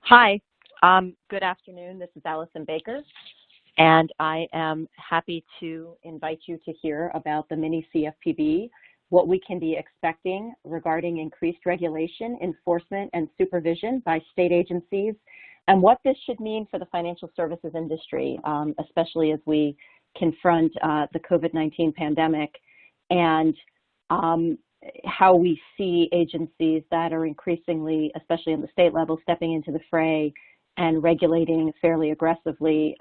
Hi, good afternoon. This is Allison Baker, and I am happy to invite you to hear about the Mini-CFPB, what we can be expecting regarding increased regulation, enforcement, and supervision by state agencies, and what this should mean for the financial services industry, especially as we confront the COVID-19 pandemic, and how we see agencies that are increasingly, especially on the state level, stepping into the fray and regulating fairly aggressively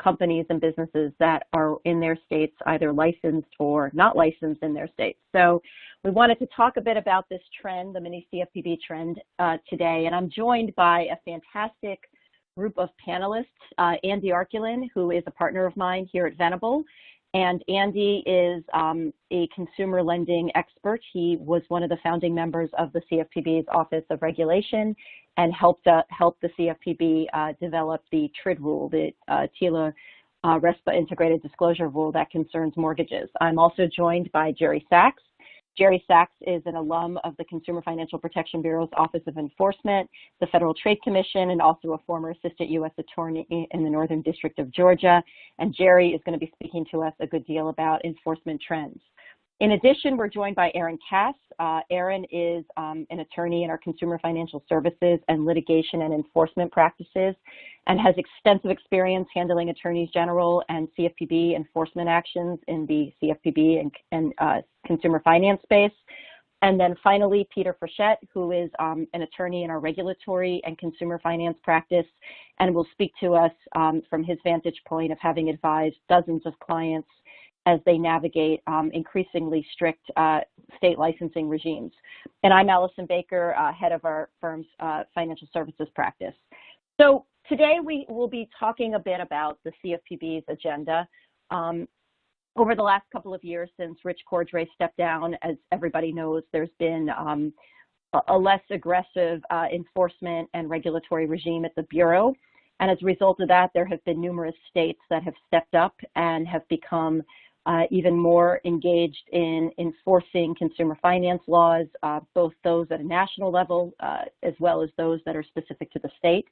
companies and businesses that are in their states, either licensed or not licensed in their states. So we wanted to talk a bit about this trend, the Mini-CFPB trend today, and I'm joined by a fantastic group of panelists, Andy Arculin, who is a partner of mine here at Venable. And Andy is a consumer lending expert. He was one of the founding members of the CFPB's Office of Regulation and helped the CFPB develop the TRID rule, the TILA RESPA Integrated Disclosure Rule that concerns mortgages. I'm also joined by Jerry Sachs. Jerry Sachs is an alum of the Consumer Financial Protection Bureau's Office of Enforcement, the Federal Trade Commission, and also a former Assistant U.S. Attorney in the Northern District of Georgia. And Jerry is going to be speaking to us a good deal about enforcement trends. In addition, we're joined by Aaron Cass. Aaron is an attorney in our consumer financial services and litigation and enforcement practices and has extensive experience handling attorneys general and CFPB enforcement actions in the CFPB and consumer finance space. And then finally, Peter Frechette, who is an attorney in our regulatory and consumer finance practice and will speak to us from his vantage point of having advised dozens of clients as they navigate increasingly strict state licensing regimes. And I'm Allison Baker, head of our firm's financial services practice. So today we will be talking a bit about the CFPB's agenda. Over the last couple of years since Rich Cordray stepped down, as everybody knows, there's been a less aggressive enforcement and regulatory regime at the Bureau. And as a result of that, there have been numerous states that have stepped up and have become even more engaged in enforcing consumer finance laws, both those at a national level as well as those that are specific to the state.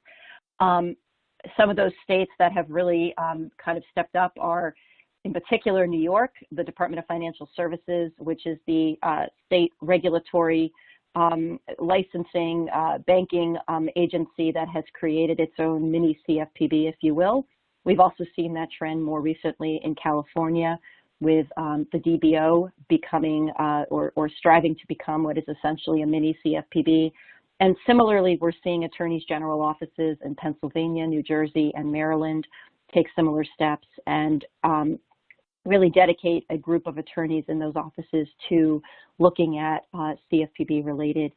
Some of those states that have really kind of stepped up are, in particular, New York, the Department of Financial Services, which is the state regulatory licensing banking agency that has created its own mini-CFPB, if you will. We've also seen that trend more recently in California with the DBO becoming or striving to become what is essentially a mini-CFPB. And similarly, we're seeing attorneys general offices in Pennsylvania, New Jersey, and Maryland take similar steps and really dedicate a group of attorneys in those offices to looking at CFPB-related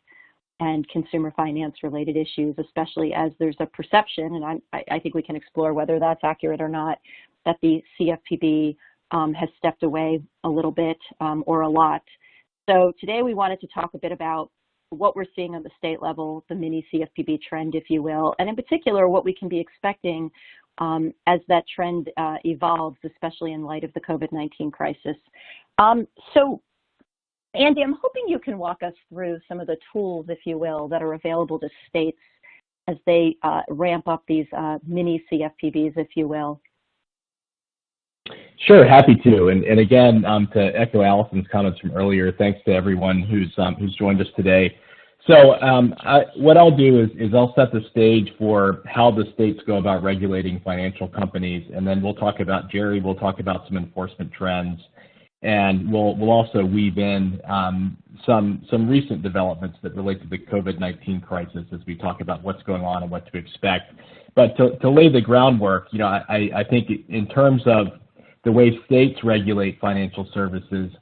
and consumer finance-related issues, especially as there's a perception, and I think we can explore whether that's accurate or not, that the CFPB has stepped away a little bit or a lot. So today we wanted to talk a bit about what we're seeing on the state level, the mini-CFPB trend, if you will, and in particular what we can be expecting as that trend evolves, especially in light of the COVID-19 crisis. So Andy, I'm hoping you can walk us through some of the tools, if you will, that are available to states as they ramp up these mini-CFPBs, if you will. Sure, happy to. And again, to echo Allison's comments from earlier, thanks to everyone who's joined us today. So what I'll do is I'll set the stage for how the states go about regulating financial companies, and then Jerry will talk about some enforcement trends, and we'll also weave in some recent developments that relate to the COVID-19 crisis as we talk about what's going on and what to expect. But to lay the groundwork, I think in terms of the way states regulate financial services,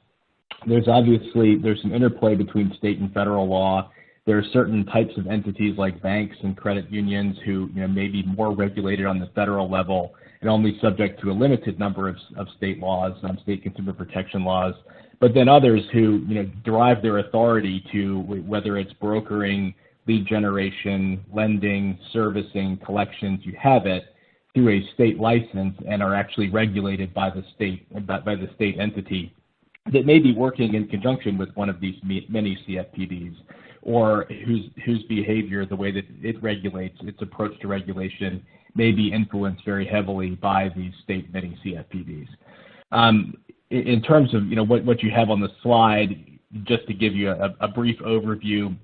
there's some interplay between state and federal law. There are certain types of entities like banks and credit unions who may be more regulated on the federal level and only subject to a limited number of state laws, state consumer protection laws. But then others who derive their authority to, whether it's brokering, lead generation, lending, servicing, collections, you have it, through a state license and are actually regulated by the state entity that may be working in conjunction with one of these mini-CFPBs. or whose behavior, the way that it regulates, its approach to regulation, may be influenced very heavily by these state mini-CFPBs. In terms of what you have on the slide, just to give you a brief overview,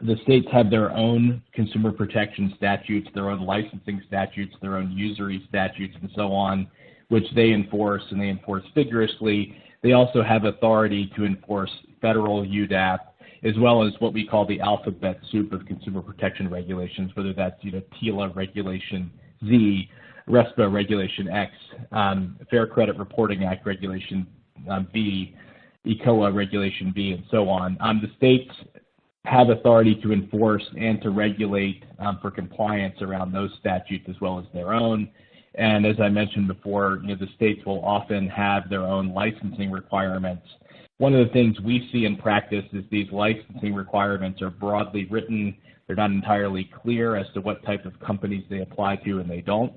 the states have their own consumer protection statutes, their own licensing statutes, their own usury statutes, and so on, which they enforce, and they enforce vigorously. They also have authority to enforce federal UDAP, as well as what we call the alphabet soup of consumer protection regulations, whether that's TILA Regulation Z, RESPA Regulation X, Fair Credit Reporting Act Regulation B, ECOA Regulation B, and so on. The states have authority to enforce and to regulate for compliance around those statutes as well as their own. And as I mentioned before, the states will often have their own licensing requirements. One of the things we see in practice is these licensing requirements are broadly written. They're not entirely clear as to what type of companies they apply to, and they don't.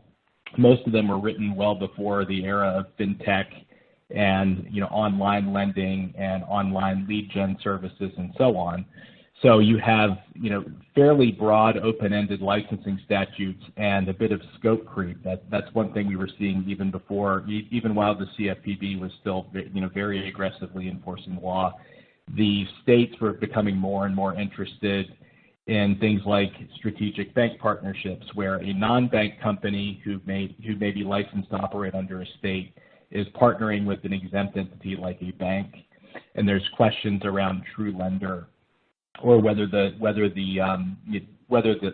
Most of them were written well before the era of fintech and online lending and online lead gen services and so on. So you have fairly broad open-ended licensing statutes and a bit of scope creep. That's one thing we were seeing even while the CFPB was still very aggressively enforcing the law. The states were becoming more and more interested in things like strategic bank partnerships, where a non-bank company who may be licensed to operate under a state is partnering with an exempt entity like a bank, and there's questions around true lender, or whether the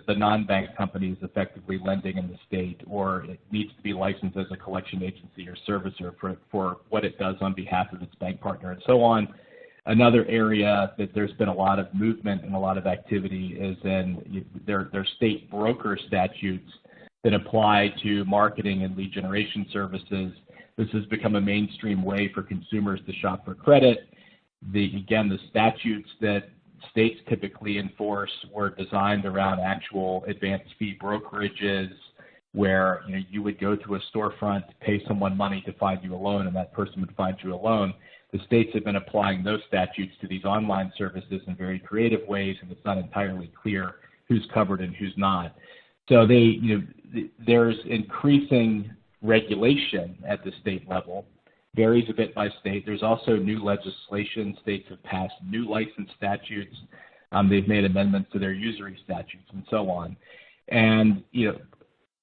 non-bank company is effectively lending in the state, or it needs to be licensed as a collection agency or servicer for what it does on behalf of its bank partner, and so on. Another area that there's been a lot of movement and a lot of activity is in their state broker statutes that apply to marketing and lead generation services. This has become a mainstream way for consumers to shop for credit. The statutes that states typically enforce were designed around actual advance fee brokerages, where you would go to a storefront, pay someone money to find you a loan, and that person would find you a loan. The states have been applying those statutes to these online services in very creative ways, and it's not entirely clear who's covered and who's not. So there's increasing regulation at the state level, varies a bit by state. There's also new legislation. States have passed new license statutes. They've made amendments to their usury statutes and so on. And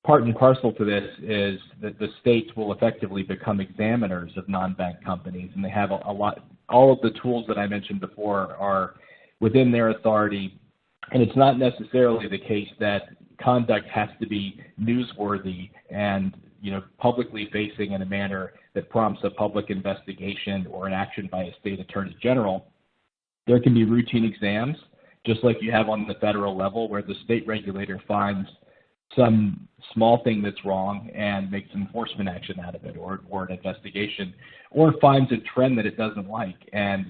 part and parcel to this is that the states will effectively become examiners of non-bank companies, and they have all of the tools that I mentioned before are within their authority. And it's not necessarily the case that conduct has to be newsworthy and publicly facing in a manner that prompts a public investigation or an action by a state attorney general. There can be routine exams, just like you have on the federal level, where the state regulator finds some small thing that's wrong and makes enforcement action out of it, or an investigation, or finds a trend that it doesn't like. And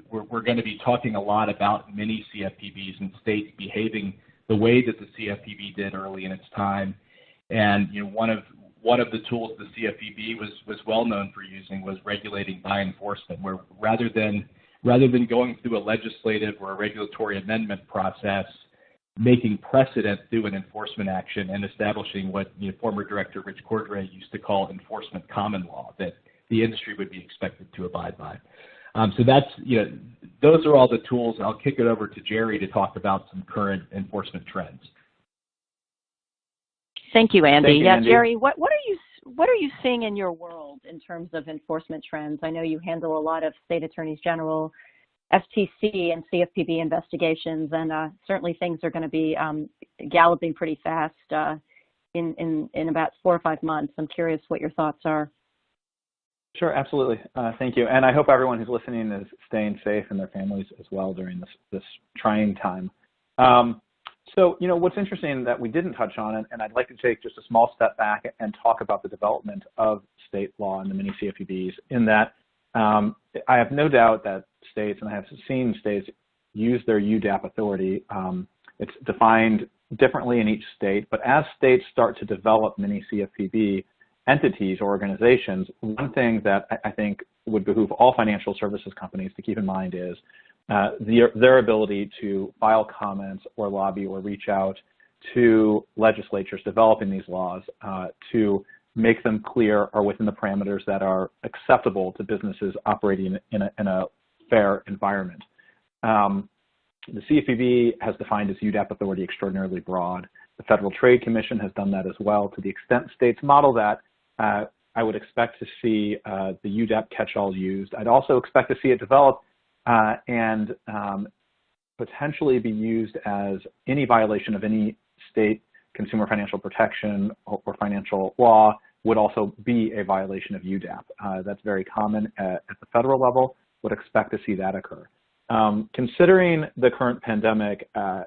we're going to be talking a lot about mini-CFPBs and states behaving the way that the CFPB did early in its time. And one of the tools the CFPB was well known for using was regulating by enforcement, where rather than going through a legislative or a regulatory amendment process, making precedent through an enforcement action and establishing what former Director Rich Cordray used to call enforcement common law that the industry would be expected to abide by. So that's, those are all the tools. I'll kick it over to Jerry to talk about some current enforcement trends. Thank you, Andy. Thank you, Andy. Jerry, what are you seeing in your world in terms of enforcement trends? I know you handle a lot of state attorneys general, FTC, and CFPB investigations, and certainly things are going to be galloping pretty fast in about 4 or 5 months. I'm curious what your thoughts are. Sure, absolutely. Thank you. And I hope everyone who's listening is staying safe and their families as well during this trying time. So, what's interesting that we didn't touch on, and I'd like to take just a small step back and talk about the development of state law and the mini-CFPBs, in that I have no doubt that states, and I have seen states use their UDAP authority. It's defined differently in each state, but as states start to develop mini-CFPB entities or organizations, one thing that I think would behoove all financial services companies to keep in mind is their ability to file comments or lobby or reach out to legislatures developing these laws to make them clear or within the parameters that are acceptable to businesses operating in a fair environment. The CFPB has defined its UDAP authority extraordinarily broad. The Federal Trade Commission has done that as well. To the extent states model that, I would expect to see the UDAP catch-all used. I'd also expect to see it develop and potentially be used as any violation of any state consumer financial protection or financial law would also be a violation of UDAP. That's very common at the federal level. Would expect to see that occur. Considering the current pandemic, I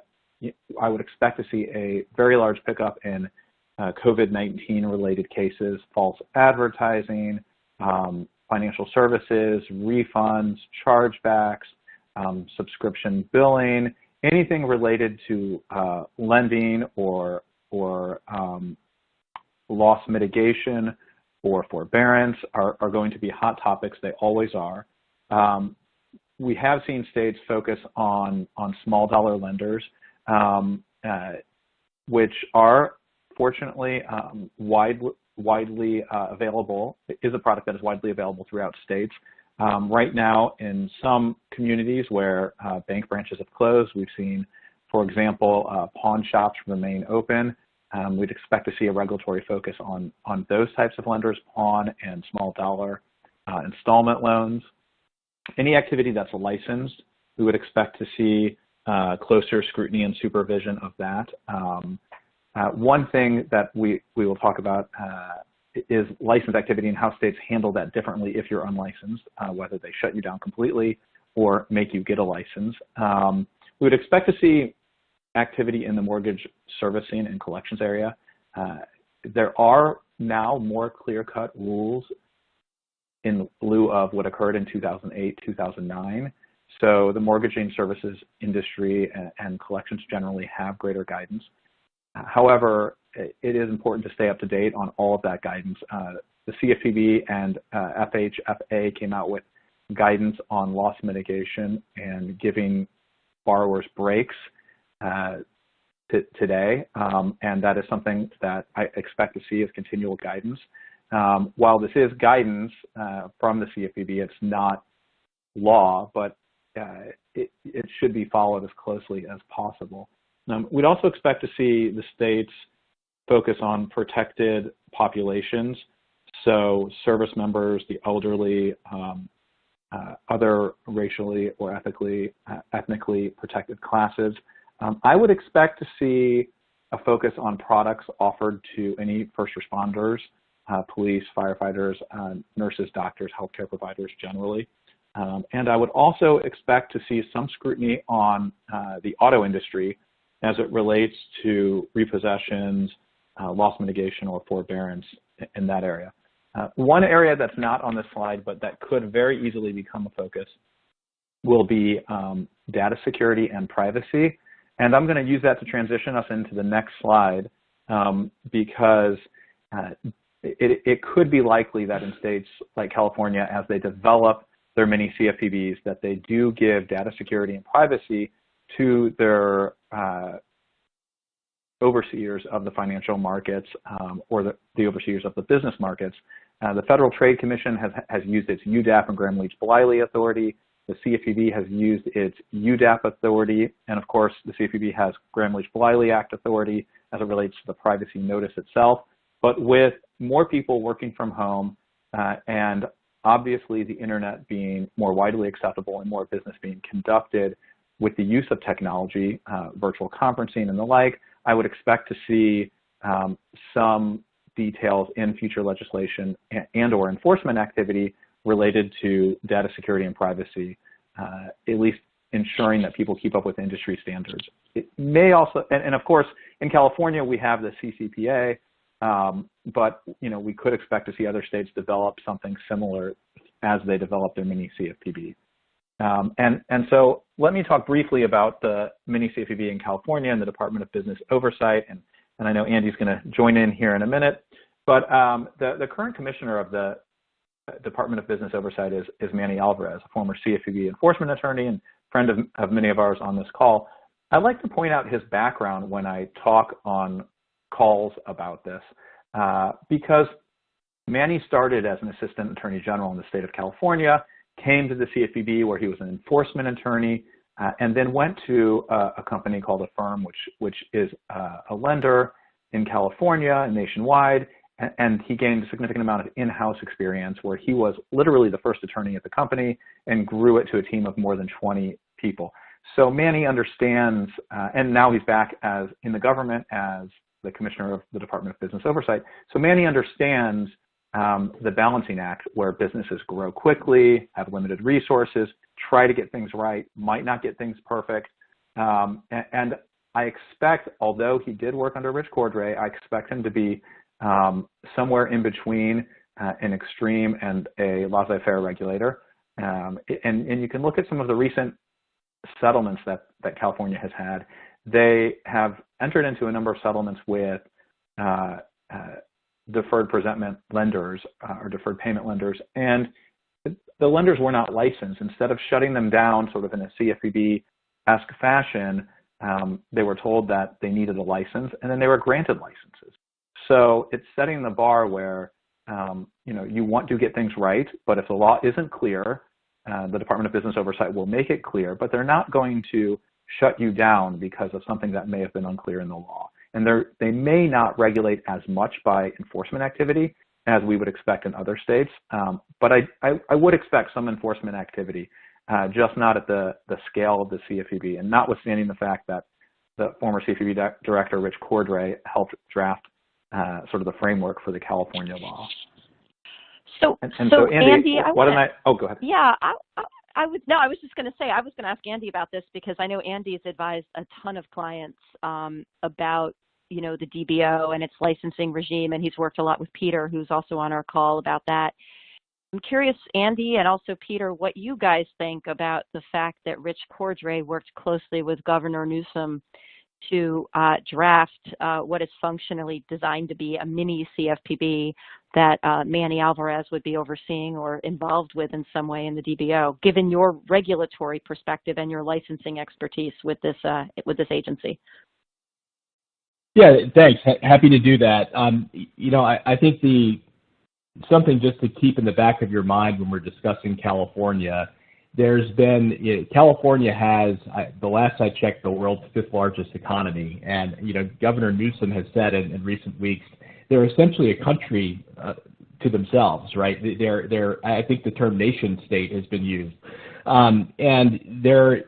would expect to see a very large pickup in COVID-19 related cases, false advertising, financial services, refunds, chargebacks, subscription billing, anything related to lending or loss mitigation or forbearance are going to be hot topics. They always are. We have seen states focus on small dollar lenders, which are fortunately widely available. It is a product that is widely available throughout states. Right now, in some communities where bank branches have closed, we've seen, for example, pawn shops remain open. We'd expect to see a regulatory focus on those types of lenders, pawn and small dollar installment loans. Any activity that's licensed, we would expect to see closer scrutiny and supervision of that. One thing that we will talk about is license activity and how states handle that differently if you're unlicensed, whether they shut you down completely or make you get a license. We would expect to see activity in the mortgage servicing and collections area. There are now more clear-cut rules in lieu of what occurred in 2008, 2009. So the mortgaging services industry and collections generally have greater guidance. However, it is important to stay up to date on all of that guidance. The CFPB and FHFA came out with guidance on loss mitigation and giving borrowers breaks today, and that is something that I expect to see as continual guidance. While this is guidance from the CFPB, it's not law, but it should be followed as closely as possible. We'd also expect to see the states focus on protected populations, so service members, the elderly, other racially or ethnically protected classes. I would expect to see a focus on products offered to any first responders, police, firefighters, nurses, doctors, healthcare providers generally. And I would also expect to see some scrutiny on the auto industry as it relates to repossessions, loss mitigation, or forbearance in that area. One area that's not on this slide, but that could very easily become a focus, will be data security and privacy. And I'm going to use that to transition us into the next slide because it could be likely that in states like California, as they develop their Mini-CFPBs, that they do give data security and privacy to their overseers of the financial markets or the overseers of the business markets. The Federal Trade Commission has used its UDAP and Gramm-Leach-Bliley authority. The CFPB has used its UDAP authority, and of course, the CFPB has Gramm-Leach-Bliley Act authority as it relates to the privacy notice itself. But with more people working from home and obviously the internet being more widely acceptable and more business being conducted with the use of technology, virtual conferencing and the like, I would expect to see some details in future legislation and or enforcement activity related to data security and privacy, at least ensuring that people keep up with industry standards. It may also, and of course, in California, we have the CCPA, but we could expect to see other states develop something similar as they develop their Mini-CFPB. And so let me talk briefly about the Mini-CFPB in California and the Department of Business Oversight, and I know Andy's going to join in here in a minute, but the current commissioner of the Department of Business Oversight is Manny Alvarez, a former CFPB enforcement attorney and friend of many of ours on this call. I like to point out his background when I talk on calls about this, because Manny started as an assistant attorney general in the state of California, came to the CFPB where he was an enforcement attorney, and then went to a company called Affirm, which is a lender in California and nationwide, and he gained a significant amount of in-house experience where he was literally the first attorney at the company and grew it to a team of more than 20 people. So Manny understands, and now he's back in the government as the commissioner of the Department of Business Oversight. So Manny understands the balancing act where businesses grow quickly, have limited resources, try to get things right, might not get things perfect. And I expect, although he did work under Rich Cordray, I expect him to be somewhere in between an extreme and a laissez-faire regulator. And you can look at some of the recent settlements that California has had. They have entered into a number of settlements with deferred presentment lenders or deferred payment lenders, and the lenders were not licensed. Instead of shutting them down sort of in a CFPB-esque fashion, they were told that they needed a license, and then they were granted licenses. So it's setting the bar where you want to get things right, but if the law isn't clear, the Department of Business Oversight will make it clear, but they're not going to shut you down because of something that may have been unclear in the law. And they may not regulate as much by enforcement activity as we would expect in other states, but I would expect some enforcement activity, just not at the scale of the CFPB, and notwithstanding the fact that the former CFPB director, Rich Cordray, helped draft sort of the framework for the California law. So Andy, go ahead. Yeah, I was just going to say, I was going to ask Andy about this because I know Andy's advised a ton of clients about, the DBO and its licensing regime, and he's worked a lot with Peter, who's also on our call, about that. I'm curious, Andy, and also Peter, what you guys think about the fact that Rich Cordray worked closely with Governor Newsom to draft what is functionally designed to be a mini-CFPB that Manny Alvarez would be overseeing or involved with in some way in the DBO, given your regulatory perspective and your licensing expertise with this agency. Yeah, thanks. Happy to do that. I think something just to keep in the back of your mind when we're discussing California, California has, the last I checked, the world's 5th largest economy. And, Governor Newsom has said in recent weeks, they're essentially a country to themselves, right? I think the term nation state has been used. And they're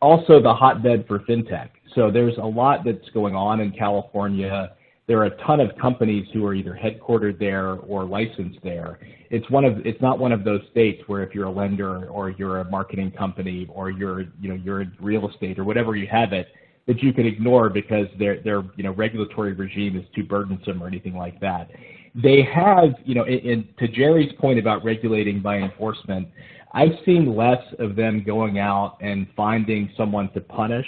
also the hotbed for fintech. So there's a lot that's going on in California. There are a ton of companies who are either headquartered there or licensed there. It's not one of those states where if you're a lender or you're a marketing company or you're in real estate or whatever you have it, that you can ignore because their regulatory regime is too burdensome or anything like that. They have, to Jerry's point about regulating by enforcement, I've seen less of them going out and finding someone to punish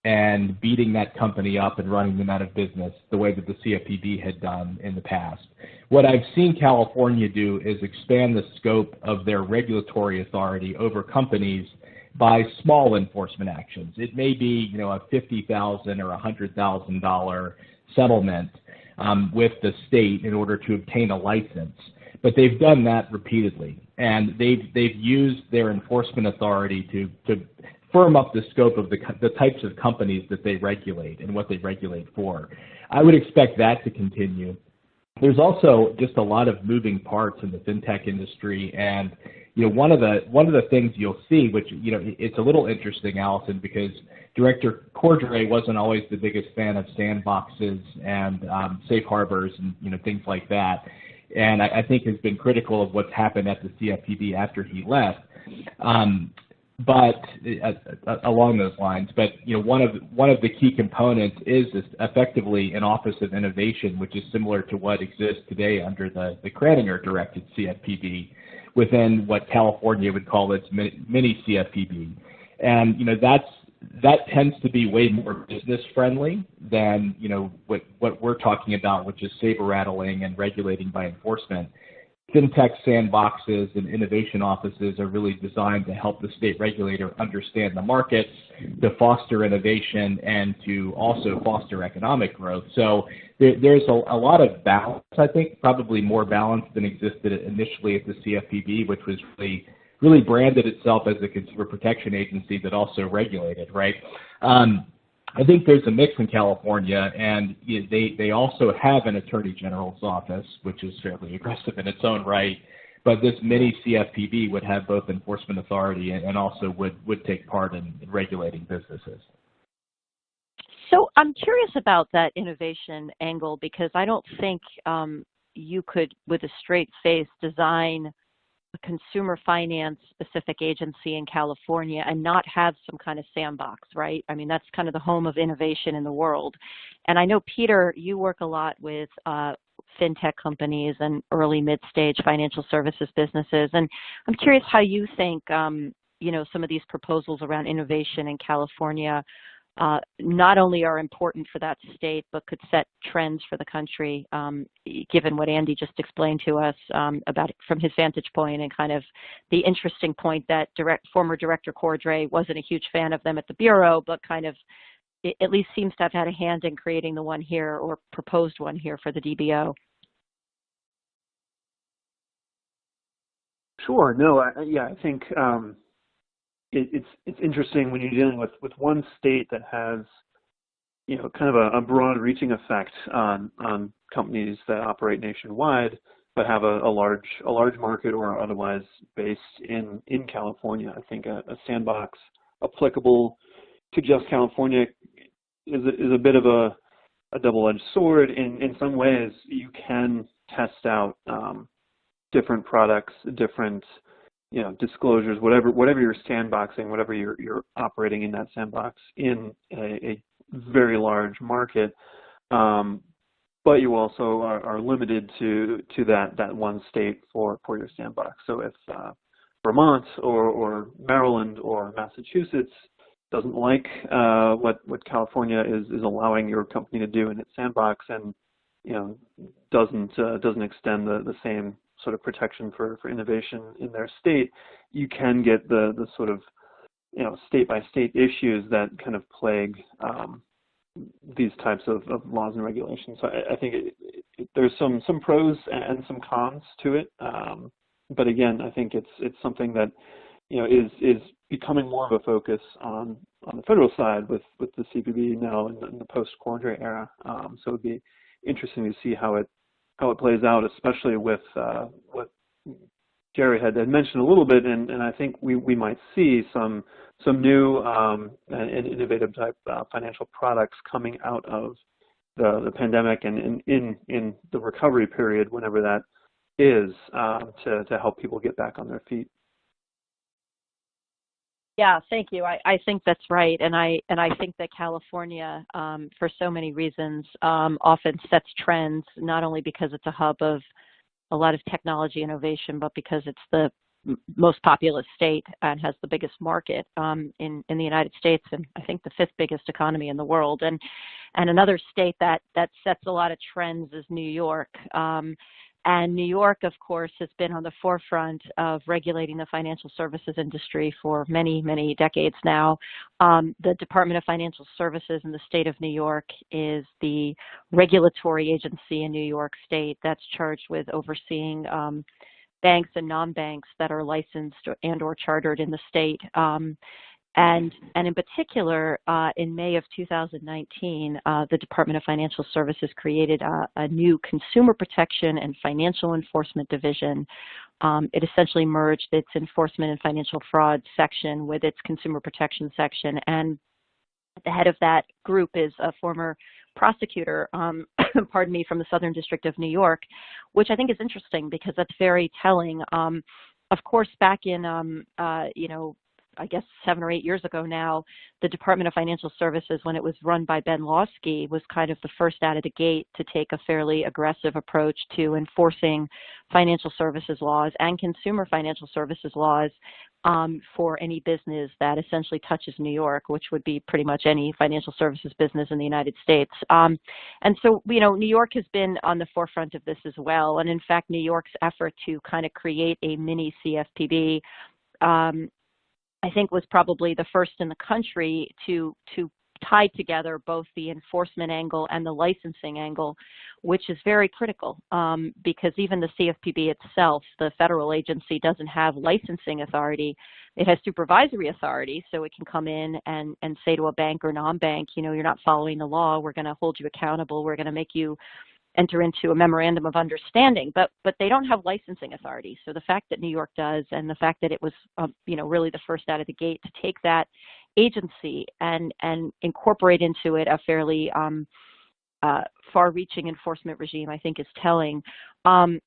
and beating that company up and running them out of business the way that the CFPB had done in the past. What I've seen California do is expand the scope of their regulatory authority over companies by small enforcement actions. It may be, a $50,000 or $100,000 settlement with the state in order to obtain a license. But they've done that repeatedly, and they've used their enforcement authority to firm up the scope of the types of companies that they regulate and what they regulate for. I would expect that to continue. There's also just a lot of moving parts in the fintech industry, and one of the things you'll see, which it's a little interesting, Allison, because Director Cordray wasn't always the biggest fan of sandboxes and safe harbors and things like that, and I think has been critical of what's happened at the CFPB after he left. But along those lines, one of the key components is effectively an Office of Innovation, which is similar to what exists today under the Kraninger-directed CFPB within what California would call its Mini-CFPB, and that tends to be way more business friendly than what we're talking about, which is saber rattling and regulating by enforcement. fintech sandboxes and innovation offices are really designed to help the state regulator understand the markets, to foster innovation, and to also foster economic growth. So there's a lot of balance, I think, probably more balance than existed initially at the CFPB, which was really branded itself as a consumer protection agency that also regulated, right? I think there's a mix in California, and they also have an attorney general's office, which is fairly aggressive in its own right. But this Mini-CFPB would have both enforcement authority and also would take part in regulating businesses. So I'm curious about that innovation angle, because I don't think you could, with a straight face, design a consumer finance specific agency in California and not have some kind of sandbox, right? I mean, that's kind of the home of innovation in the world. And I know, Peter, you work a lot with fintech companies and early mid-stage financial services businesses. And I'm curious how you think, some of these proposals around innovation in California not only are important for that state, but could set trends for the country, given what Andy just explained to us about it from his vantage point, and kind of the interesting point that former Director Cordray wasn't a huge fan of them at the Bureau, but kind of at least seems to have had a hand in creating the one here, or proposed one here for the DBO. Sure. No, I think it's interesting when you're dealing with one state that has, kind of a broad-reaching effect on companies that operate nationwide, but have a large market or are otherwise based in California. I think a sandbox applicable to just California is a bit of a double-edged sword. In some ways, you can test out different products, different disclosures, whatever you're sandboxing, whatever you're operating in that sandbox in a very large market, but you also are limited to that one state for your sandbox. So if Vermont or Maryland or Massachusetts doesn't like what California is allowing your company to do in its sandbox, and doesn't extend the same sort of protection for innovation in their state, you can get the sort of state-by-state issues that kind of plague these types of laws and regulations. So I think there's some pros and some cons to it, but again, I think it's something that is becoming more of a focus on the federal side with the CFPB now in the post-Cordray era. So it'd be interesting to see how it plays out, especially with what Jerry had mentioned a little bit, and I think we might see some new and innovative type financial products coming out of the pandemic and in the recovery period, whenever that is, to help people get back on their feet. Yeah, thank you. I think that's right, and I think that California, for so many reasons, often sets trends, not only because it's a hub of a lot of technology innovation, but because it's the most populous state and has the biggest market in the United States, and I think the fifth biggest economy in the world. And another state that sets a lot of trends is New York. And New York, of course, has been on the forefront of regulating the financial services industry for many, many decades now. The Department of Financial Services in the state of New York is the regulatory agency in New York State that's charged with overseeing banks and non-banks that are licensed and or chartered in the state. And in particular, in May of 2019, the Department of Financial Services created a new Consumer Protection and Financial Enforcement Division. It essentially merged its Enforcement and Financial Fraud section with its Consumer Protection section. And at the head of that group is a former prosecutor, pardon me, from the Southern District of New York, which I think is interesting because that's very telling. Of course, back in, I guess 7 or 8 years ago now, the Department of Financial Services, when it was run by Ben Lawsky, was kind of the first out of the gate to take a fairly aggressive approach to enforcing financial services laws and consumer financial services laws. for any business that essentially touches New York, which would be pretty much any financial services business in the United States. And so, New York has been on the forefront of this as well. And in fact, New York's effort to kind of create a mini-CFPB, I think, was probably the first in the country to tie together both the enforcement angle and the licensing angle, which is very critical because even the CFPB itself, the federal agency, doesn't have licensing authority. It has supervisory authority, so it can come in and say to a bank or non-bank, you're not following the law, we're going to hold you accountable, we're going to make you enter into a memorandum of understanding, but they don't have licensing authority. So the fact that New York does, and the fact that it was, really the first out of the gate to take that agency and incorporate into it a fairly far-reaching enforcement regime, I think is telling. Aaron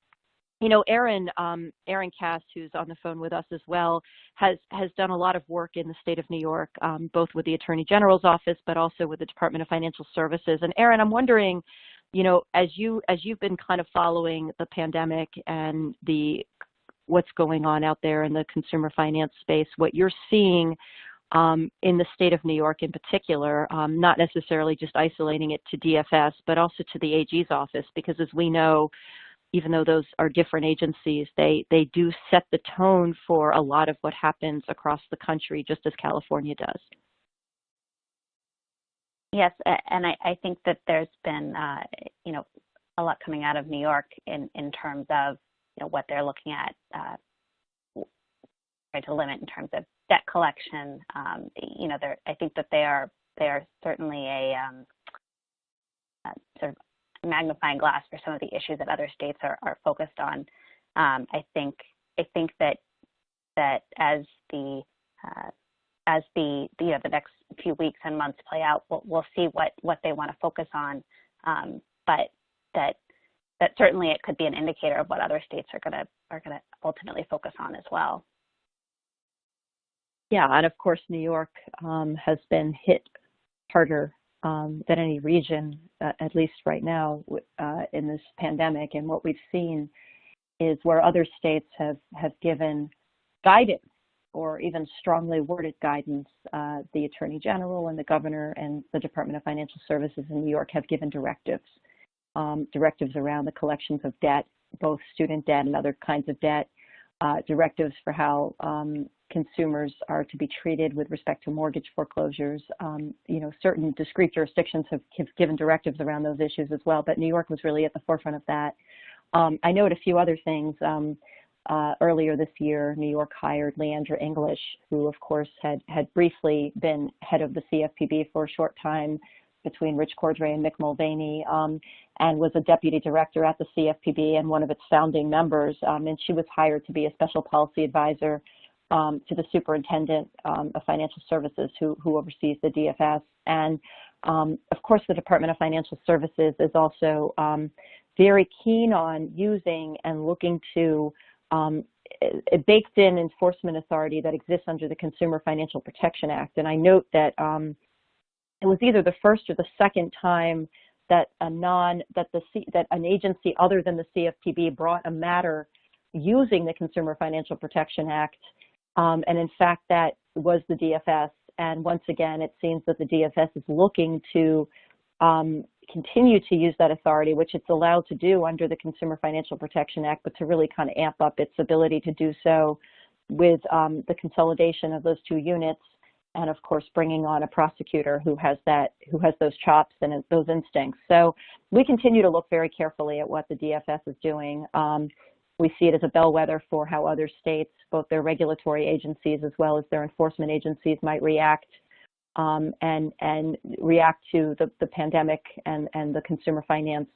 Cass, who's on the phone with us as well, has done a lot of work in the state of New York, both with the Attorney General's office, but also with the Department of Financial Services. And Aaron, I'm wondering, as you've been kind of following the pandemic and what's going on out there in the consumer finance space, what you're seeing in the state of New York in particular, not necessarily just isolating it to DFS, but also to the AG's office, because as we know, even though those are different agencies, they do set the tone for a lot of what happens across the country, just as California does. Yes, and I think that there's been, a lot coming out of New York in terms of, what they're looking at, trying to limit in terms of debt collection. I think that they are certainly a sort of magnifying glass for some of the issues that other states are focused on. I think that as the next few weeks and months play out, we'll see what they want to focus on. But that certainly it could be an indicator of what other states are gonna ultimately focus on as well. Yeah, and of course, New York has been hit harder than any region, at least right now, in this pandemic. And what we've seen is where other states have given guidance or even strongly worded guidance, the Attorney General and the Governor and the Department of Financial Services in New York have given directives around the collections of debt, both student debt and other kinds of debt, directives for how consumers are to be treated with respect to mortgage foreclosures. Certain discrete jurisdictions have given directives around those issues as well, but New York was really at the forefront of that. I note a few other things. Earlier this year, New York hired Leandra English, who of course had briefly been head of the CFPB for a short time between Rich Cordray and Mick Mulvaney, and was a deputy director at the CFPB and one of its founding members. And she was hired to be a special policy advisor to the superintendent of financial services who oversees the DFS. And of course, the Department of Financial Services is also very keen on using and looking to a baked-in enforcement authority that exists under the Consumer Financial Protection Act. And I note that it was either the first or the second time that an agency other than the CFPB brought a matter using the Consumer Financial Protection Act, and in fact that was the DFS. And once again, it seems that the DFS is looking to continue to use that authority, which it's allowed to do under the Consumer Financial Protection Act, but to really kind of amp up its ability to do so with the consolidation of those two units, and of course bringing on a prosecutor who has those chops and those instincts. So we continue to look very carefully at what the DFS is doing. We see it as a bellwether for how other states, both their regulatory agencies as well as their enforcement agencies, might react and react to the pandemic and the consumer finance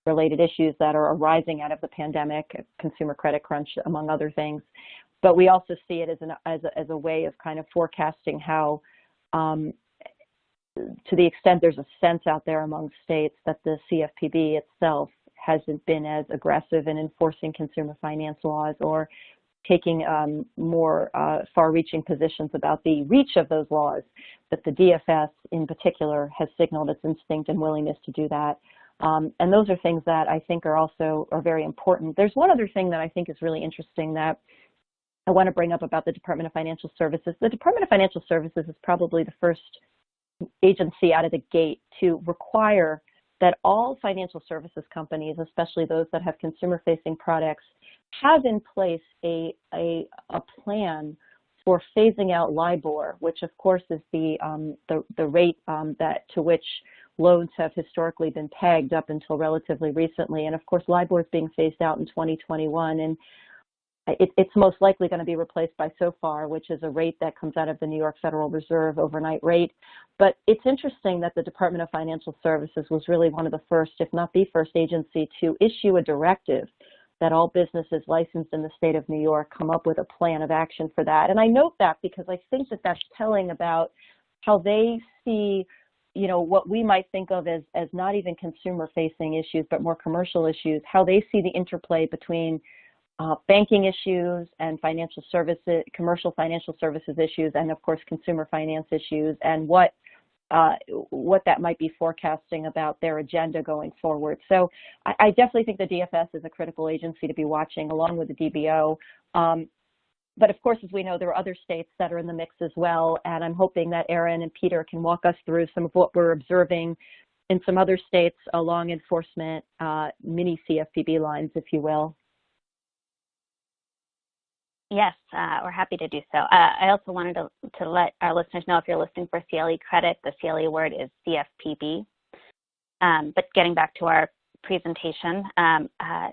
related issues that are arising out of the pandemic, consumer credit crunch, among other things. But we also see it as a way of kind of forecasting how, to the extent there's a sense out there among states that the CFPB itself hasn't been as aggressive in enforcing consumer finance laws or taking more far-reaching positions about the reach of those laws, that the DFS in particular has signaled its instinct and willingness to do that. And those are things that I think are very important. There's one other thing that I think is really interesting that I want to bring up about the Department of Financial Services. The Department of Financial Services is probably the first agency out of the gate to require that all financial services companies, especially those that have consumer-facing products, have in place a plan for phasing out LIBOR, which of course is the rate that to which loans have historically been pegged up until relatively recently. And of course, LIBOR is being phased out in 2021, and it's most likely going to be replaced by SOFR, which is a rate that comes out of the New York Federal Reserve overnight rate. But it's interesting that the Department of Financial Services was really one of the first, if not the first agency to issue a directive that all businesses licensed in the state of New York come up with a plan of action for that. And I note that because I think that that's telling about how they see, you know, what we might think of as not even consumer-facing issues, but more commercial issues, how they see the interplay between banking issues and financial services, commercial financial services issues, and of course consumer finance issues, and what that might be forecasting about their agenda going forward. So I definitely think the DFS is a critical agency to be watching, along with the DBO. But of course, as we know, there are other states that are in the mix as well, and I'm hoping that Erin and Peter can walk us through some of what we're observing in some other states along enforcement mini-CFPB lines, if you will. Yes, we're happy to do so. I also wanted to let our listeners know, if you're listening for CLE credit, the CLE word is CFPB. But getting back to our presentation, we're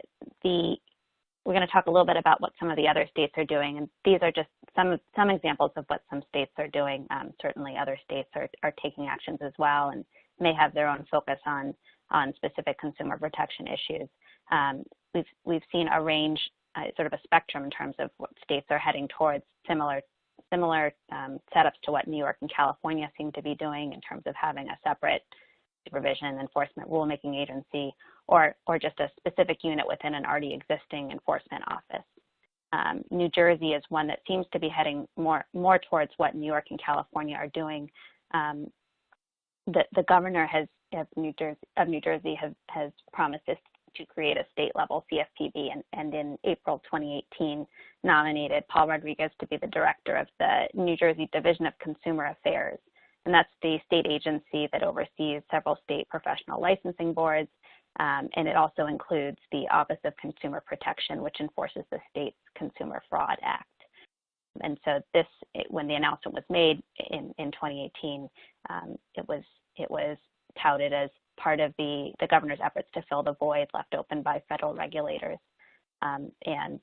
going to talk a little bit about what some of the other states are doing, and these are just some examples of what some states are doing. Certainly other states are taking actions as well and may have their own focus on specific consumer protection issues. We've seen a range, sort of a spectrum in terms of what states are heading towards, similar setups to what New York and California seem to be doing in terms of having a separate supervision enforcement rulemaking agency, or just a specific unit within an already existing enforcement office. New Jersey is one that seems to be heading more towards what New York and California are doing. The governor of New Jersey has promised to create a state-level CFPB, and in April 2018 nominated Paul Rodriguez to be the director of the New Jersey Division of Consumer Affairs. And that's the state agency that oversees several state professional licensing boards, and it also includes the Office of Consumer Protection, which enforces the state's Consumer Fraud Act. And so when the announcement was made in 2018, it was touted as part of the governor's efforts to fill the void left open by federal regulators, and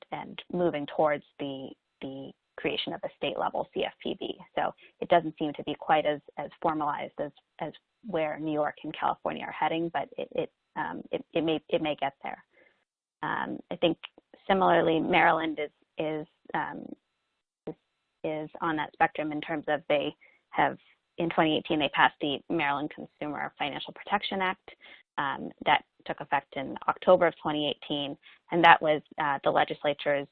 moving towards the creation of a state-level CFPB. So it doesn't seem to be quite as formalized as where New York and California are heading, but it may get there. I think similarly, Maryland is on that spectrum in terms of they have. In 2018, they passed the Maryland Consumer Financial Protection Act that took effect in October of 2018, and that was the legislature's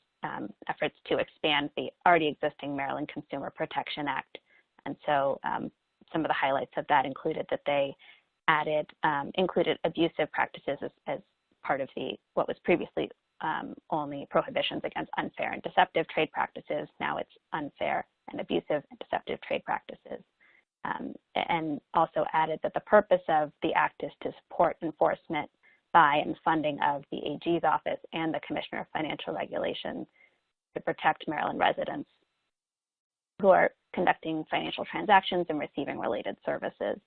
efforts to expand the already existing Maryland Consumer Protection Act. And so some of the highlights of that included that they included abusive practices as part of what was previously only prohibitions against unfair and deceptive trade practices. Now it's unfair and abusive and deceptive trade practices. And also added that the purpose of the act is to support enforcement by and funding of the AG's office and the Commissioner of Financial Regulation to protect Maryland residents who are conducting financial transactions and receiving related services.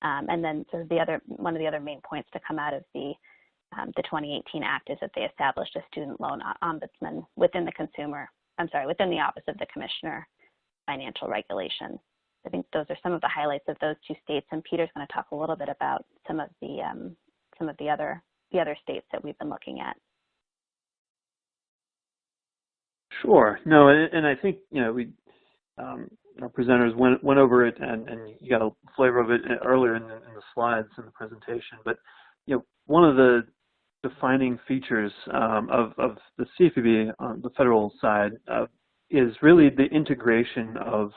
And then sort of one of the other main points to come out of the 2018 Act is that they established a student loan ombudsman within the Office of the Commissioner of Financial Regulation. I think those are some of the highlights of those two states, and Peter's going to talk a little bit about some of the other states that we've been looking at. Sure. No, and I think our presenters went over it, and you got a flavor of it earlier in the slides in the presentation. But one of the defining features of the CFPB on the federal side is really the integration of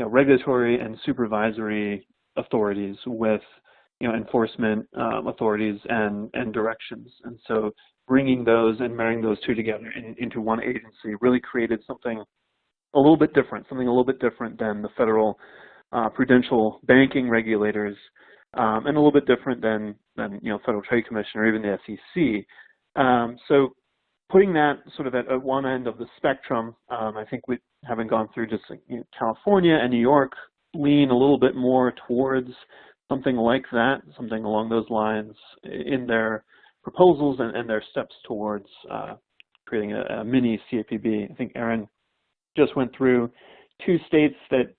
regulatory and supervisory authorities with enforcement authorities and directions. And so bringing those and marrying those two together into one agency really created something a little bit different, than the federal prudential banking regulators, and a little bit different than Federal Trade Commission or even the SEC. So putting that sort of at one end of the spectrum, I think we, having gone through just California and New York, lean a little bit more towards something like that, something along those lines in their proposals and their steps towards creating a mini CFPB. I think Aaron just went through 2 states that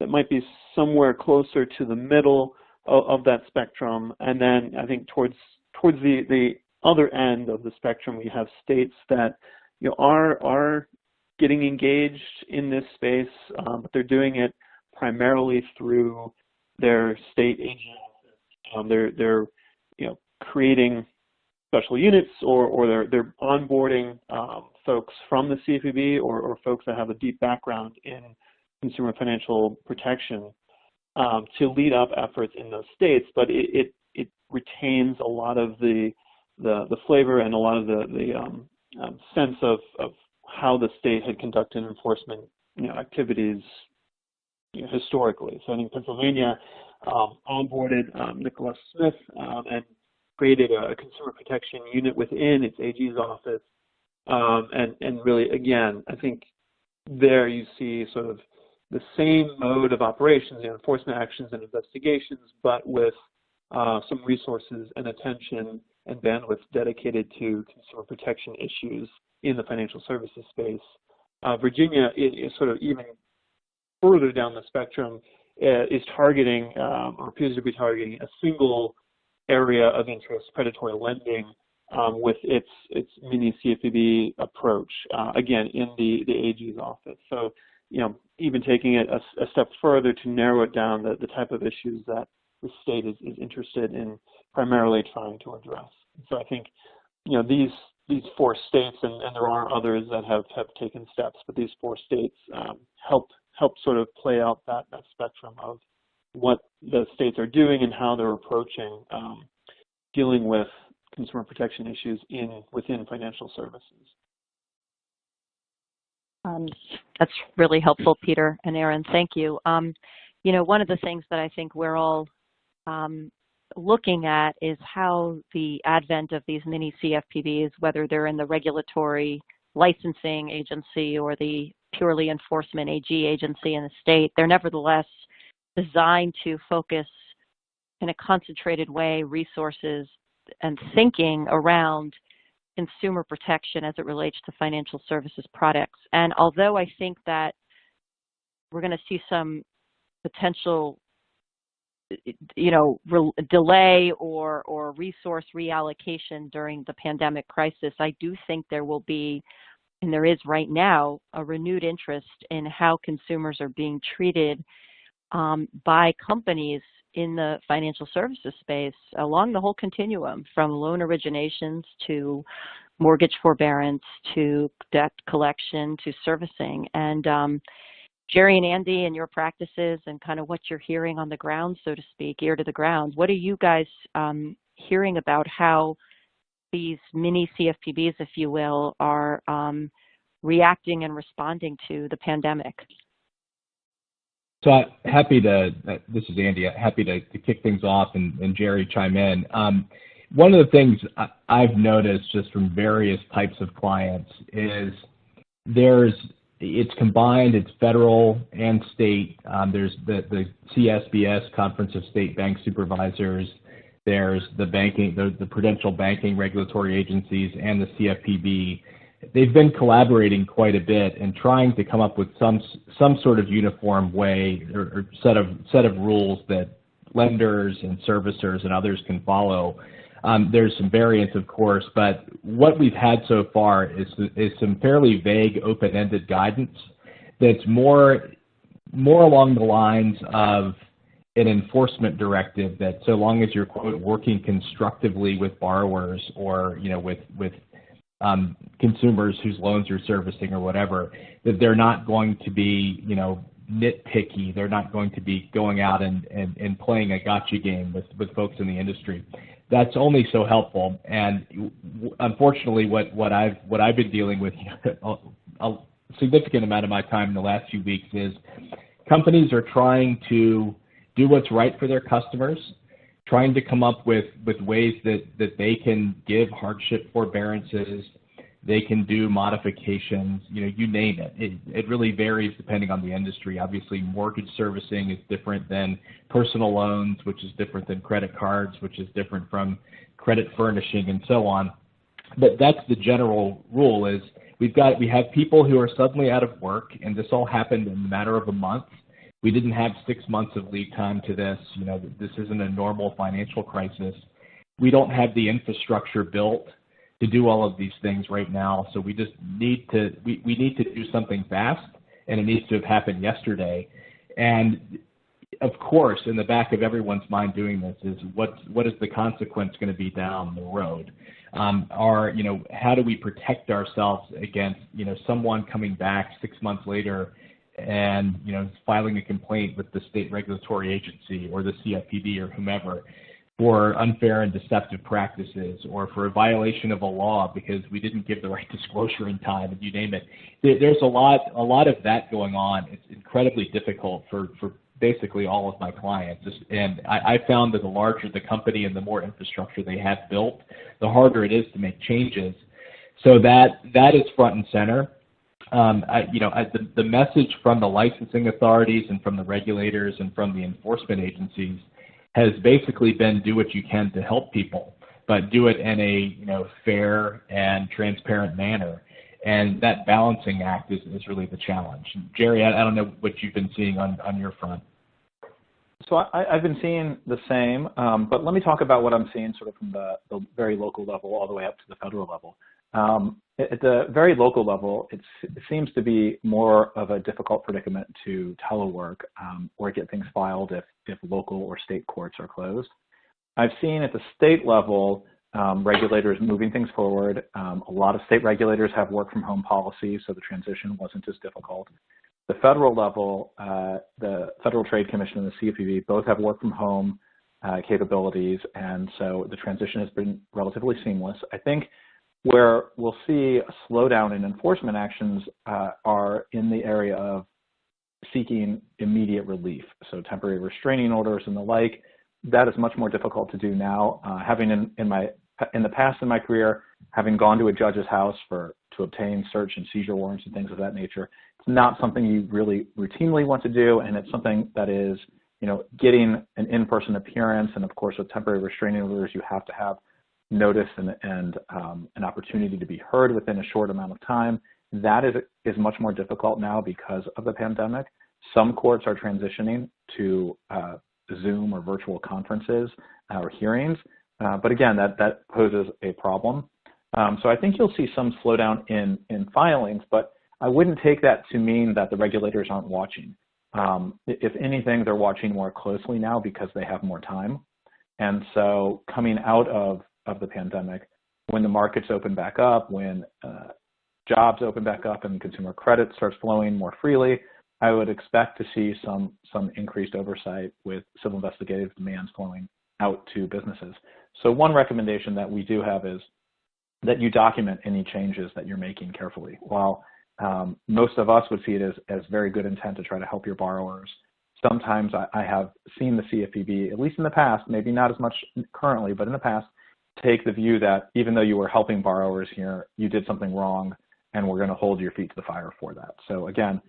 might be somewhere closer to the middle of that spectrum, and then I think towards the other end of the spectrum, we have states that are getting engaged in this space, but they're doing it primarily through their state agencies. They're creating special units, or they're onboarding folks from the CFPB or folks that have a deep background in consumer financial protection to lead up efforts in those states. But it retains a lot of the flavor and a lot of the sense of how the state had conducted enforcement activities historically. So I think Pennsylvania onboarded Nicholas Smith and created a consumer protection unit within its AG's office. And really, again, I think there you see sort of the same mode of operations, enforcement actions and investigations, but with some resources and attention and bandwidth dedicated to consumer protection issues in the financial services space. Virginia is sort of even further down the spectrum, is targeting, or appears to be targeting, a single area of interest, predatory lending, with its Mini-CFPB approach, again, in the AG's office. So, even taking it a step further to narrow it down, the type of issues that the state is interested in primarily trying to address. So I think, these 4 states, and there are others that have taken steps, but these 4 states help sort of play out that spectrum of what the states are doing and how they're approaching dealing with consumer protection issues within financial services. That's really helpful, Peter and Aaron. Thank you. One of the things that I think we're all looking at is how the advent of these Mini-CFPBs, whether they're in the regulatory licensing agency or the purely enforcement AG agency in the state, they're nevertheless designed to focus in a concentrated way resources and thinking around consumer protection as it relates to financial services products. And although I think that we're going to see some potential delay or resource reallocation during the pandemic crisis, I do think there will be, and there is right now, a renewed interest in how consumers are being treated by companies in the financial services space along the whole continuum, from loan originations to mortgage forbearance to debt collection to servicing. And Jerry and Andy, in your practices and kind of what you're hearing on the ground, so to speak, ear to the ground, what are you guys hearing about how these Mini-CFPBs, if you will, are reacting and responding to the pandemic? So this is Andy, happy to kick things off and Jerry chime in. One of the things I've noticed just from various types of clients is it's combined, it's federal and state. There's the CSBS, Conference of State Bank Supervisors. There's the prudential banking regulatory agencies and the CFPB. They've been collaborating quite a bit and trying to come up with some sort of uniform way or set of rules that lenders and servicers and others can follow. There's some variance, of course, but what we've had so far is some fairly vague, open-ended guidance that's more along the lines of an enforcement directive that so long as you're, quote, working constructively with borrowers or, with consumers whose loans you're servicing or whatever, that they're not going to be, nitpicky. They're not going to be going out and playing a gotcha game with folks in the industry. That's only so helpful. And unfortunately, what I've been dealing with a significant amount of my time in the last few weeks is companies are trying to do what's right for their customers, trying to come up with ways that they can give hardship forbearances, they can do modifications, you name it. It really varies depending on the industry. Obviously, mortgage servicing is different than personal loans, which is different than credit cards, which is different from credit furnishing and so on. But that's the general rule is we have people who are suddenly out of work, and this all happened in a matter of a month. We didn't have 6 months of lead time to this. This isn't a normal financial crisis. We don't have the infrastructure built to do all of these things right now. So we just need to do something fast, and it needs to have happened yesterday. And of course, in the back of everyone's mind doing this is what is the consequence going to be down the road? How do we protect ourselves against, someone coming back 6 months later and, filing a complaint with the state regulatory agency or the CFPB or whomever for unfair and deceptive practices or for a violation of a law because we didn't give the right disclosure in time, and you name it. There's a lot of that going on. It's incredibly difficult for basically all of my clients. And I found that the larger the company and the more infrastructure they have built, the harder it is to make changes. So that is front and center. The message from the licensing authorities and from the regulators and from the enforcement agencies has basically been do what you can to help people, but do it in a fair and transparent manner. And that balancing act is really the challenge. Jerry, I don't know what you've been seeing on your front. So I've been seeing the same, but let me talk about what I'm seeing sort of from the very local level all the way up to the federal level. At the very local level, it seems to be more of a difficult predicament to telework or get things filed if local or state courts are closed. I've seen at the state level regulators moving things forward. A lot of state regulators have work from home policies, so the transition wasn't as difficult. The federal level, the Federal Trade Commission and the CFPB both have work from home capabilities, and so the transition has been relatively seamless. I think where we'll see a slowdown in enforcement actions are in the area of seeking immediate relief. So temporary restraining orders and the like, that is much more difficult to do now. Having in the past in my career, having gone to a judge's house to obtain search and seizure warrants and things of that nature, it's not something you really routinely want to do, and it's something that is, getting an in-person appearance, and of course with temporary restraining orders, you have to have notice and an opportunity to be heard within a short amount of time. That is much more difficult now because of the pandemic. Some courts are transitioning to Zoom or virtual conferences or hearings, but again, that poses a problem. So I think you'll see some slowdown in filings, but I wouldn't take that to mean that the regulators aren't watching. If anything, they're watching more closely now because they have more time. And so coming out of the pandemic, when the markets open back up, when jobs open back up and consumer credit starts flowing more freely, I would expect to see some increased oversight with civil investigative demands flowing out to businesses. So one recommendation that we do have is that you document any changes that you're making carefully. While most of us would see it as very good intent to try to help your borrowers, sometimes I have seen the CFPB, at least in the past, maybe not as much currently, but in the past, take the view that even though you were helping borrowers here, you did something wrong, and we're going to hold your feet to the fire for that. So again,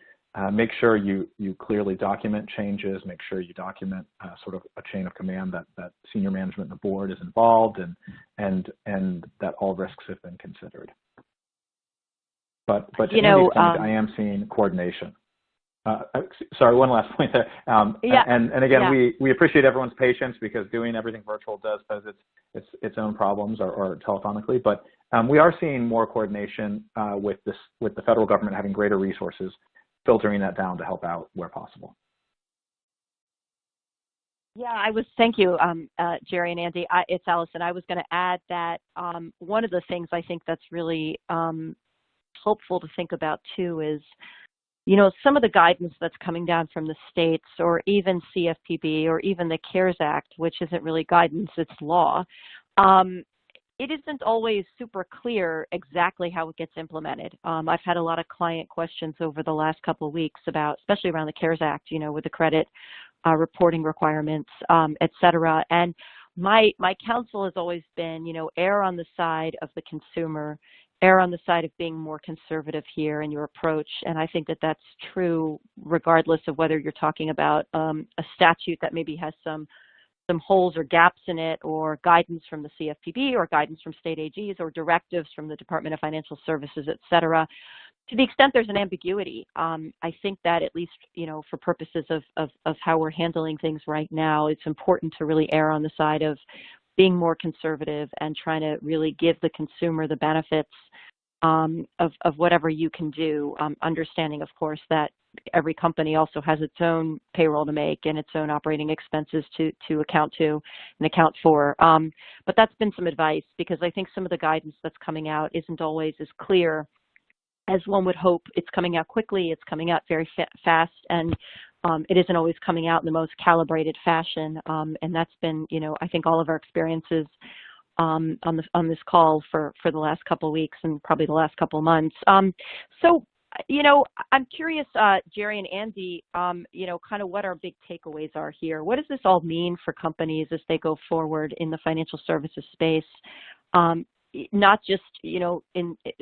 make sure you clearly document changes, make sure you document sort of a chain of command that senior management and the board is involved and that all risks have been considered. But to Andy's point, I am seeing coordination. Sorry, one last point there. And again, we appreciate everyone's patience because doing everything virtual does pose its own problems or telephonically. But we are seeing more coordination with the federal government having greater resources, filtering that down to help out where possible. Yeah, thank you, Jerry and Andy. It's Allison. I was going to add that one of the things I think that's really helpful to think about too is some of the guidance that's coming down from the states, or even CFPB, or even the CARES Act, which isn't really guidance, it's law, it isn't always super clear exactly how it gets implemented. I've had a lot of client questions over the last couple of weeks about, especially around the CARES Act, with the credit reporting requirements, et cetera. And my counsel has always been, err on the side of the consumer, err on the side of being more conservative here in your approach. And I think that that's true regardless of whether you're talking about a statute that maybe has some holes or gaps in it, or guidance from the CFPB, or guidance from state AGs, or directives from the Department of Financial Services, et cetera. To the extent there's an ambiguity, I think that at least, for purposes of how we're handling things right now, it's important to really err on the side of being more conservative and trying to really give the consumer the benefits of whatever you can do, understanding, of course, that every company also has its own payroll to make and its own operating expenses to account to and account for. But that's been some advice, because I think some of the guidance that's coming out isn't always as clear as one would hope. It's coming out quickly, it's coming out very fast, and it isn't always coming out in the most calibrated fashion. And that's been, I think all of our experiences on this call for the last couple of weeks and probably the last couple of months. So, I'm curious, Jerry and Andy, kind of what our big takeaways are here. What does this all mean for companies as they go forward in the financial services space? Not just,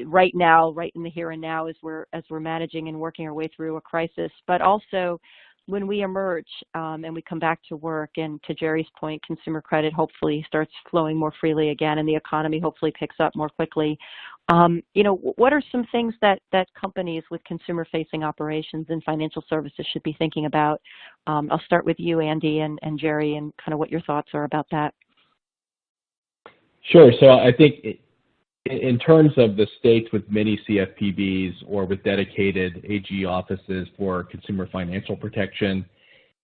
right now, right in the here and now as we're managing and working our way through a crisis, but also when we emerge and we come back to work, and to Jerry's point, consumer credit hopefully starts flowing more freely again, and the economy hopefully picks up more quickly. What are some things that companies with consumer-facing operations and financial services should be thinking about? I'll start with you, Andy, and Jerry, and kind of what your thoughts are about that. Sure. So I think in terms of the states with mini-CFPBs or with dedicated AG offices for consumer financial protection,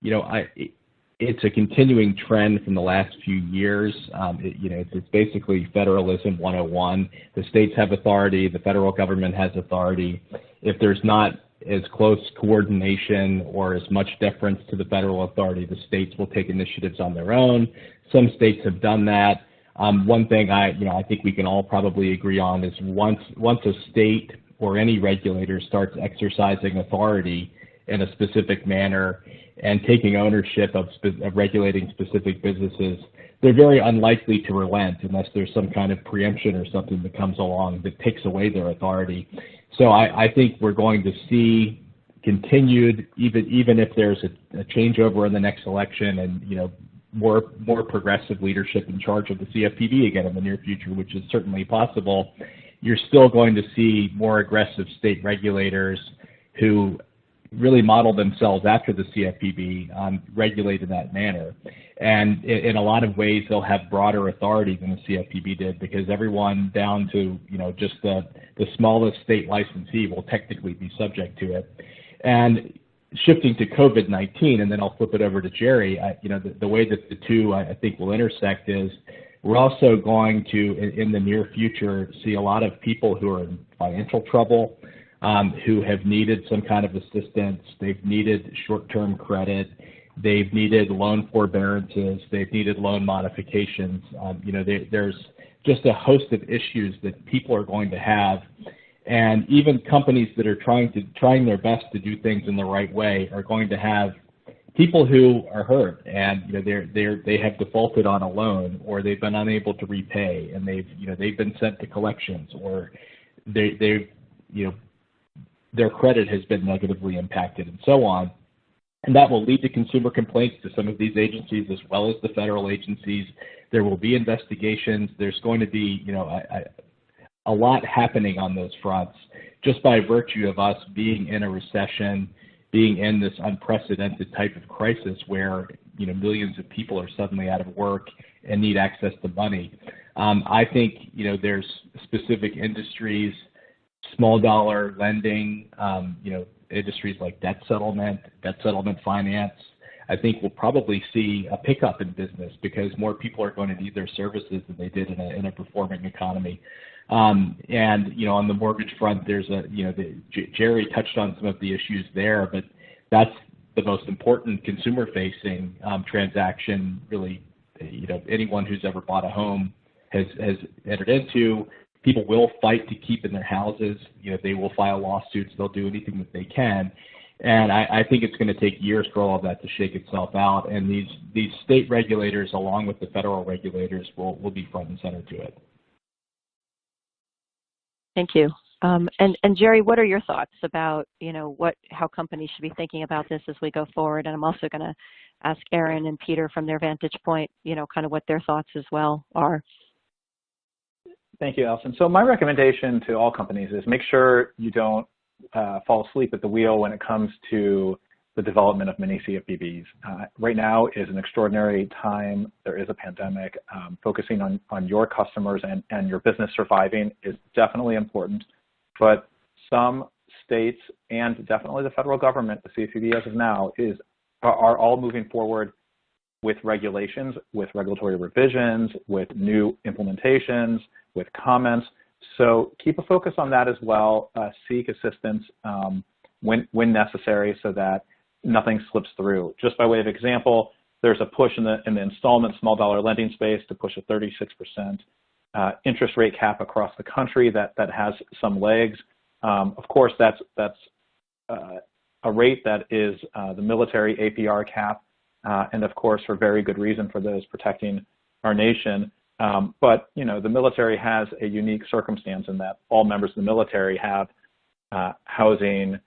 it's a continuing trend from the last few years. It's basically federalism 101. The states have authority, the federal government has authority. If there's not as close coordination or as much deference to the federal authority, the states will take initiatives on their own. Some states have done that. One thing I think we can all probably agree on is once a state or any regulator starts exercising authority in a specific manner and taking ownership of regulating specific businesses, they're very unlikely to relent unless there's some kind of preemption or something that comes along that takes away their authority. So I think we're going to see continued, even if there's a changeover in the next election and, more progressive leadership in charge of the CFPB again in the near future, which is certainly possible, you're still going to see more aggressive state regulators who really model themselves after the CFPB regulate in that manner. And in a lot of ways, they'll have broader authority than the CFPB did, because everyone down to just the smallest state licensee will technically be subject to it. And shifting to COVID-19, and then I'll flip it over to Jerry, the way that the two, I think, will intersect is we're also going to, in the near future, see a lot of people who are in financial trouble, who have needed some kind of assistance. They've needed short-term credit. They've needed loan forbearances. They've needed loan modifications. There's just a host of issues that people are going to have. And even companies that are trying their best to do things in the right way are going to have people who are hurt, and they have defaulted on a loan, or they've been unable to repay, and they've been sent to collections, or their credit has been negatively impacted, and so on. And that will lead to consumer complaints to some of these agencies as well as the federal agencies. There will be investigations. There's going to be a lot happening on those fronts, just by virtue of us being in a recession, being in this unprecedented type of crisis where millions of people are suddenly out of work and need access to money. I think there's specific industries, small dollar lending, industries like debt settlement finance, I think we'll probably see a pickup in business because more people are going to need their services than they did in a performing economy. And, you know, on the mortgage front, there's Jerry touched on some of the issues there, but that's the most important consumer-facing transaction, really, you know, anyone who's ever bought a home has entered into. People will fight to keep in their houses. You know, they will file lawsuits. They'll do anything that they can. And I think it's going to take years for all of that to shake itself out. And these state regulators, along with the federal regulators, will be front and center to it. Thank you. And Jerry, what are your thoughts about, you know, how companies should be thinking about this as we go forward? And I'm also going to ask Aaron and Peter from their vantage point, you know, kind of what their thoughts as well are. Thank you, Allison. So my recommendation to all companies is make sure you don't fall asleep at the wheel when it comes to the development of Mini-CFPBs. Right now is an extraordinary time. There is a pandemic. Focusing on your customers and your business surviving is definitely important. But some states and definitely the federal government, the CFPB as of now, are all moving forward with regulations, with regulatory revisions, with new implementations, with comments. So keep a focus on that as well. Seek assistance when necessary so that nothing slips through. Just by way of example, there's a push in the installment small dollar lending space to push a 36% interest rate cap across the country that has some legs. Of course, that's a rate that is the military APR cap, and of course for very good reason for those protecting our nation. But you know, the military has a unique circumstance in that all members of the military have housing,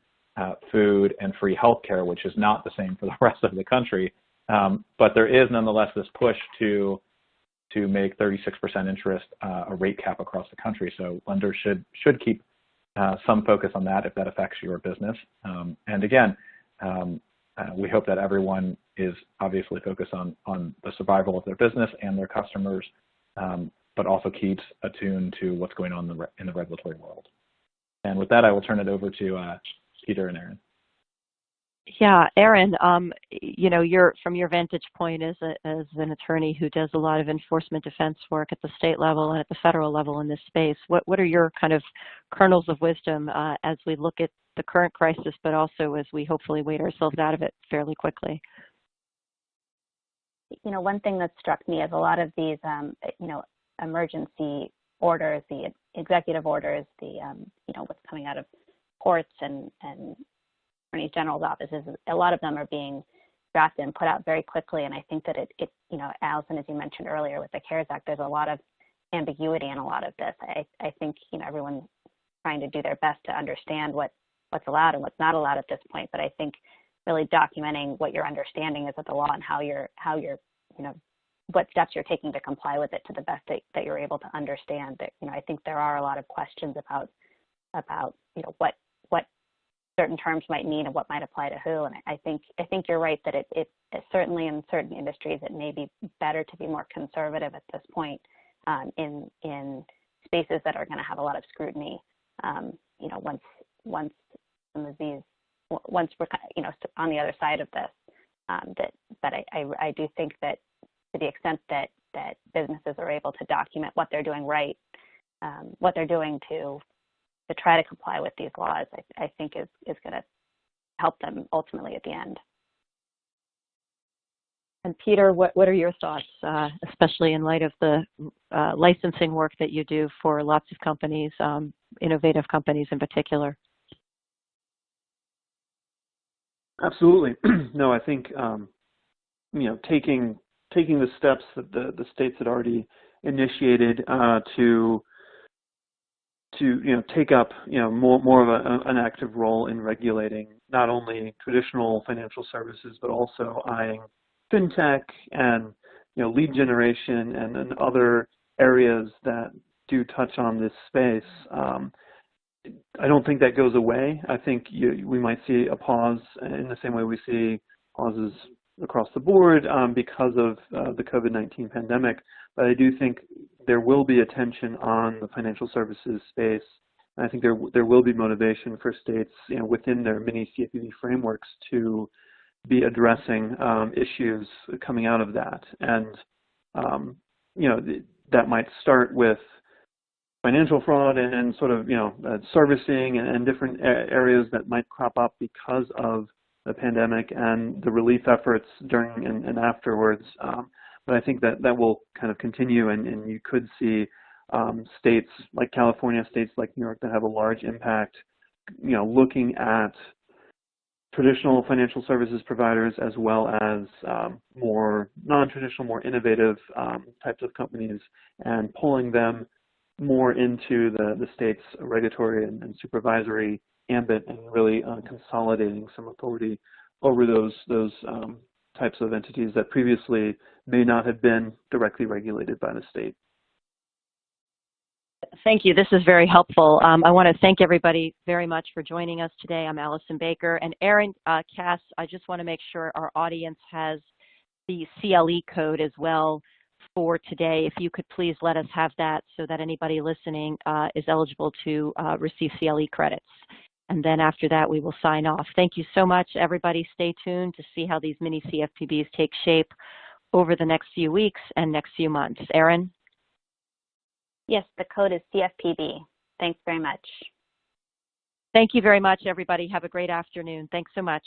food, and free health care, which is not the same for the rest of the country. But there is nonetheless this push to make 36% interest a rate cap across the country. So lenders should keep some focus on that if that affects your business. And again, we hope that everyone is obviously focused on the survival of their business and their customers, but also keeps attuned to what's going on in the regulatory world. And with that, I will turn it over to Peter and Aaron. Yeah, Aaron, you know, from your vantage point as an attorney who does a lot of enforcement defense work at the state level and at the federal level in this space, what are your kind of kernels of wisdom as we look at the current crisis, but also as we hopefully wade ourselves out of it fairly quickly? You know, one thing that struck me is a lot of these, you know, emergency orders, the executive orders, the, you know, what's coming out of courts and Attorney General's offices, a lot of them are being drafted and put out very quickly. And I think that it you know, Allison, as you mentioned earlier with the CARES Act, there's a lot of ambiguity in a lot of this. I think, you know, everyone's trying to do their best to understand what's allowed and what's not allowed at this point. But I think really documenting what your understanding is of the law and how you're, you know, what steps you're taking to comply with it to the best that you're able to understand. That, you know, I think there are a lot of questions about you know, what certain terms might mean and what might apply to who. And I think you're right that it certainly in certain industries it may be better to be more conservative at this point in spaces that are going to have a lot of scrutiny. You know, once some of these, once we're, you know, on the other side of this, but I do think that to the extent that businesses are able to document what they're doing right, what they're doing to try to comply with these laws, I think is going to help them ultimately at the end. And Peter, what are your thoughts, especially in light of the licensing work that you do for lots of companies, innovative companies in particular? Absolutely. No, I think you know, taking the steps that the states had already initiated to you know, take up, you know, more of an active role in regulating not only traditional financial services but also eyeing fintech and, you know, lead generation and other areas that do touch on this space. I don't think that goes away. I think we might see a pause in the same way we see pauses across the board because of the COVID-19 pandemic. But I do think there will be attention on the financial services space. And I think there will be motivation for states, you know, within their Mini-CFPB frameworks to be addressing issues coming out of that. And, that might start with financial fraud and sort of, servicing and different areas that might crop up because of the pandemic and the relief efforts during and afterwards. But I think that will kind of continue, and you could see states like California, states like New York that have a large impact, looking at traditional financial services providers as well as more non-traditional, more innovative types of companies, and pulling them more into the state's regulatory and supervisory ambit, and really consolidating some authority over those types of entities that previously may not have been directly regulated by the state. Thank you. This is very helpful. I want to thank everybody very much for joining us today. I'm Allison Baker. And Aaron Cass, I just want to make sure our audience has the CLE code as well for today. If you could please let us have that so that anybody listening is eligible to receive CLE credits. And then after that, we will sign off. Thank you so much, everybody. Stay tuned to see how these mini-CFPBs take shape over the next few weeks and next few months. Aaron? Yes, the code is CFPB. Thanks very much. Thank you very much, everybody. Have a great afternoon. Thanks so much.